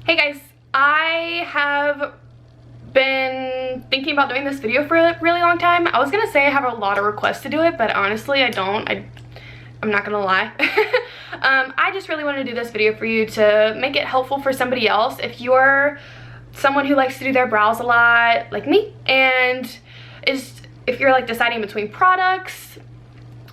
Hey guys, I have been thinking about doing this video for a really long time. I was gonna say I have a lot of requests to do it, but honestly I don't. I'm not gonna lie. I just really wanted to do this video for you to make it helpful for somebody else. If you're someone who likes to do their brows a lot, like me, and if you're like deciding between products,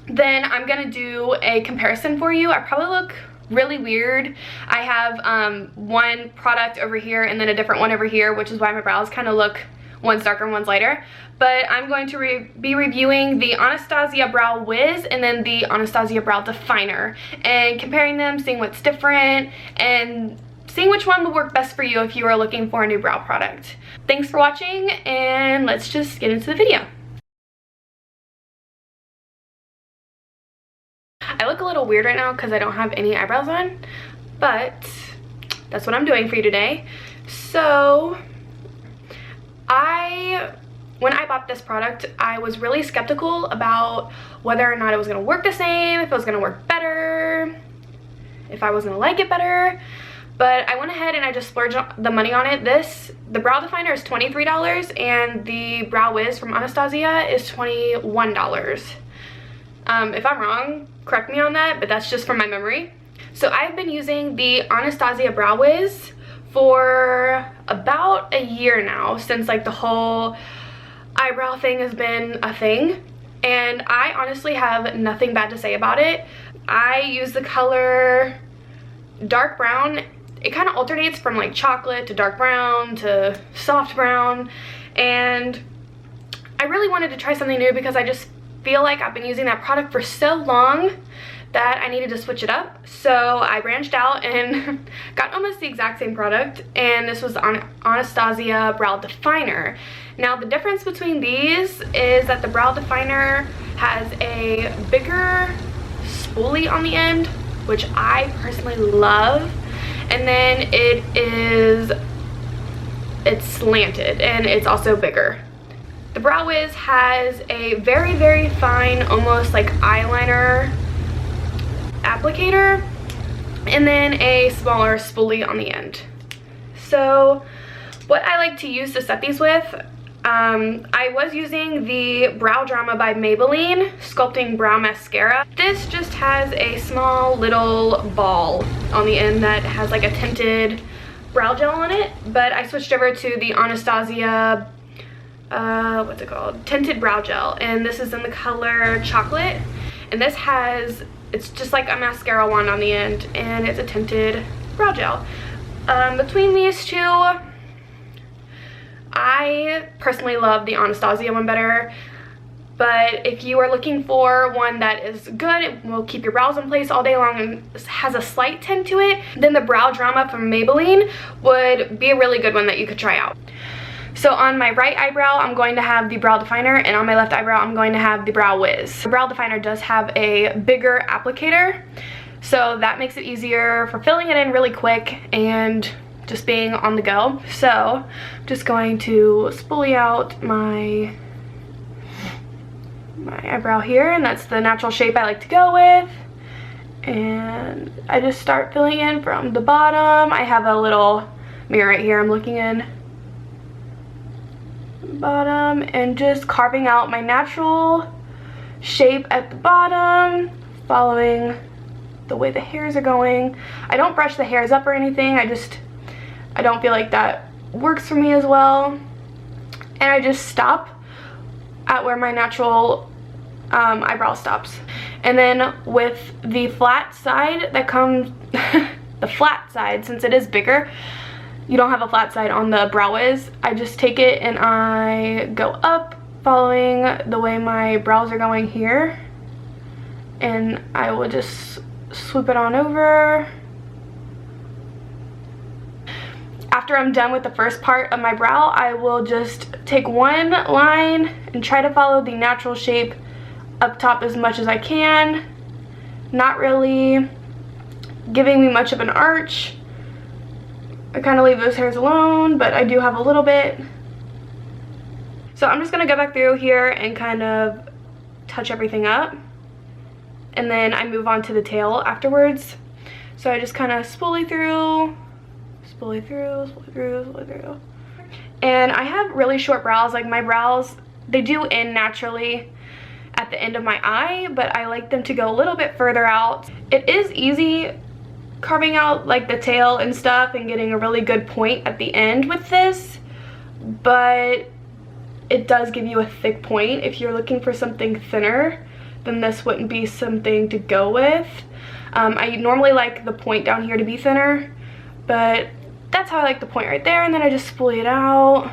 then I'm gonna do a comparison for you. I probably look really weird. I have one product over here and then a different one over here, which is why my brows kind of look, one's darker and one's lighter. But I'm going to be reviewing the Anastasia Brow Wiz and then the Anastasia Brow Definer and comparing them, seeing what's different, and seeing which one would work best for you if you are looking for a new brow product. Thanks for watching, and let's just get into the video. I look a little weird right now because I don't have any eyebrows on, but that's what I'm doing for you today. So when I bought this product, I was really skeptical about whether or not it was going to work the same, if it was going to work better, if I was going to like it better. But I went ahead and I just splurged the money on it. The Brow Definer is $23 and the Brow Wiz from Anastasia is $21. If I'm wrong, correct me on that, but that's just from my memory. So I've been using the Anastasia Brow Wiz for about a year now, since like the whole eyebrow thing has been a thing, and I honestly have nothing bad to say about it. I use the color dark brown. It kind of alternates from like chocolate to dark brown to soft brown, and I really wanted to try something new because I just feel like I've been using that product for so long that I needed to switch it up. So I branched out and got almost the exact same product, and this was on Anastasia Brow Definer. Now the difference between these is that the Brow Definer has a bigger spoolie on the end, which I personally love, and then it's slanted and it's also bigger. The Brow Wiz has a very, very fine, almost like eyeliner applicator, and then a smaller spoolie on the end. So what I like to use to set these with, I was using the Brow Drama by Maybelline Sculpting Brow Mascara. This just has a small little ball on the end that has like a tinted brow gel on it, but I switched over to the Anastasia what's it called, tinted brow gel, and this is in the color chocolate, and it's just like a mascara wand on the end, and it's a tinted brow gel. Between these two, I personally love the Anastasia one better, but if you are looking for one that is good, it will keep your brows in place all day long and has a slight tint to it, then the Brow Drama from Maybelline would be a really good one that you could try out. So on my right eyebrow, I'm going to have the Brow Definer, and on my left eyebrow, I'm going to have the Brow Wiz. The Brow Definer does have a bigger applicator, so that makes it easier for filling it in really quick and just being on the go. So I'm just going to spoolie out my eyebrow here, and that's the natural shape I like to go with. And I just start filling in from the bottom. I have a little mirror right here I'm looking in. Bottom, and just carving out my natural shape at the bottom, following the way the hairs are going. I don't brush the hairs up or anything. I don't feel like that works for me as well, and I just stop at where my natural eyebrow stops. And then with the flat side that comes the flat side, since it is bigger, you don't have a flat side on the Brow Wiz, I just take it and I go up following the way my brows are going here, and I will just swoop it on over. After I'm done with the first part of my brow, I will just take one line and try to follow the natural shape up top as much as I can, not really giving me much of an arch. I kind of leave those hairs alone, but I do have a little bit. So I'm just going to go back through here and kind of touch everything up, and then I move on to the tail afterwards. So I just kind of spoolie through, spoolie through, spoolie through, spoolie through. And I have really short brows. Like my brows, they do end naturally at the end of my eye, but I like them to go a little bit further out. It is easy carving out like the tail and stuff and getting a really good point at the end with this, but it does give you a thick point. If you're looking for something thinner, then this wouldn't be something to go with. I normally like the point down here to be thinner, but that's how I like the point right there, and then I just spoolie it out.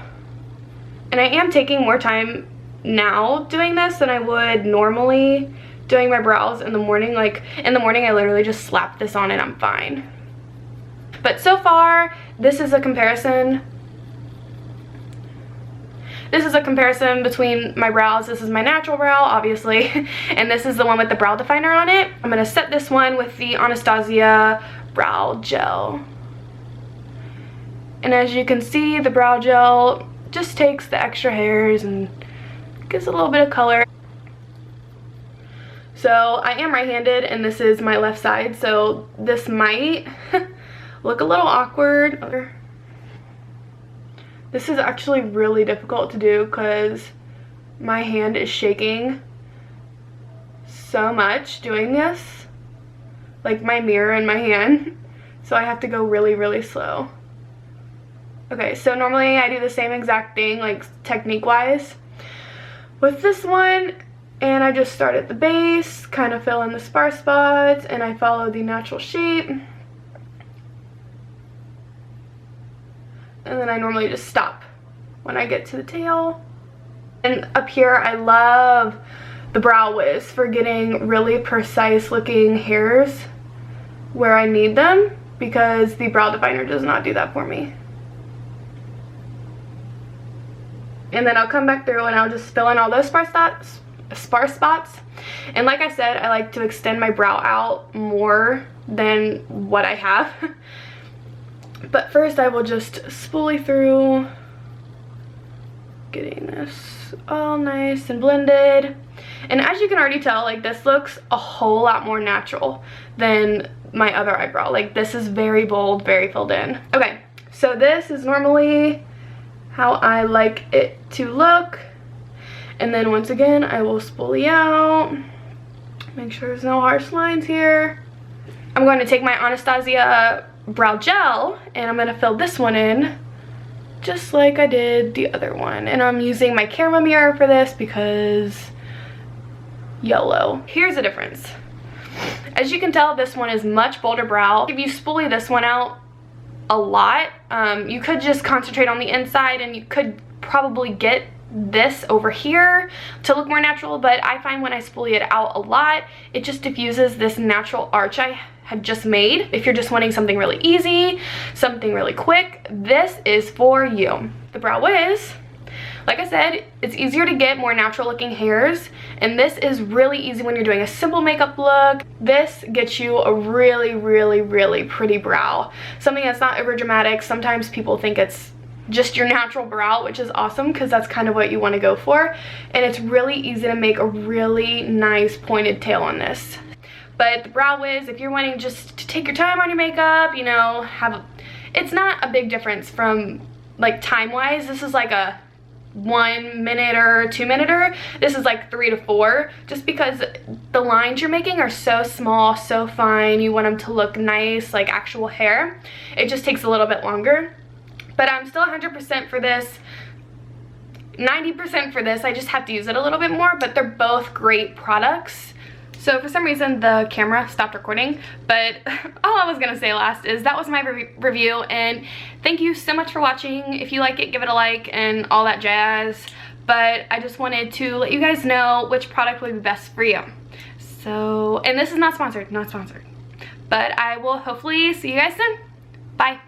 And I am taking more time now doing this than I would normally doing my brows in the morning. Like in the morning I literally just slap this on and I'm fine. But so far this is a comparison between my brows. This is my natural brow, obviously, and this is the one with the brow definer on it. I'm gonna set this one with the Anastasia brow gel. And as you can see, the brow gel just takes the extra hairs and gives a little bit of color. So I am right-handed and this is my left side, so this might look a little awkward. This is actually really difficult to do because my hand is shaking so much doing this, like my mirror in my hand, so I have to go really, really slow. Okay, so normally I do the same exact thing, like technique-wise, with this one, and I just start at the base, kind of fill in the sparse spots, and I follow the natural shape. And then I normally just stop when I get to the tail. And up here, I love the Brow Wiz for getting really precise looking hairs where I need them, because the brow definer does not do that for me. And then I'll come back through and I'll just fill in all those sparse spots. And like I said, I like to extend my brow out more than what I have. But first I will just spoolie through, getting this all nice and blended. And as you can already tell, like this looks a whole lot more natural than my other eyebrow. Like this is very bold, very filled in. Okay, so this is normally how I like it to look. And then once again, I will spoolie out, make sure there's no harsh lines here. I'm going to take my Anastasia brow gel and I'm going to fill this one in just like I did the other one. And I'm using my camera mirror for this because YOLO. Here's the difference. As you can tell, this one is much bolder brow. If you spoolie this one out a lot, you could just concentrate on the inside and you could probably get this over here to look more natural, but I find when I spoolie it out a lot, it just diffuses this natural arch I had just made. If you're just wanting something really easy, something really quick, this is for you. The Brow Wiz, like I said, it's easier to get more natural looking hairs, and this is really easy when you're doing a simple makeup look. This gets you a really, really, really pretty brow. Something that's not over dramatic. Sometimes people think it's just your natural brow, which is awesome because that's kind of what you want to go for. And it's really easy to make a really nice pointed tail on this. But the Brow Wiz, if you're wanting just to take your time on your makeup, you know, it's not a big difference from like time-wise. This is like a 1 minute or 2 minute. This is like 3 to 4, just because the lines you're making are so small, so fine. You want them to look nice, like actual hair. It just takes a little bit longer. But I'm still 100% for this, 90% for this. I just have to use it a little bit more, but they're both great products. So for some reason the camera stopped recording, but all I was gonna say last is that was my review, and thank you so much for watching. If you like it, give it a like and all that jazz. But I just wanted to let you guys know which product would be best for you. So, and this is not sponsored, but I will hopefully see you guys soon. Bye.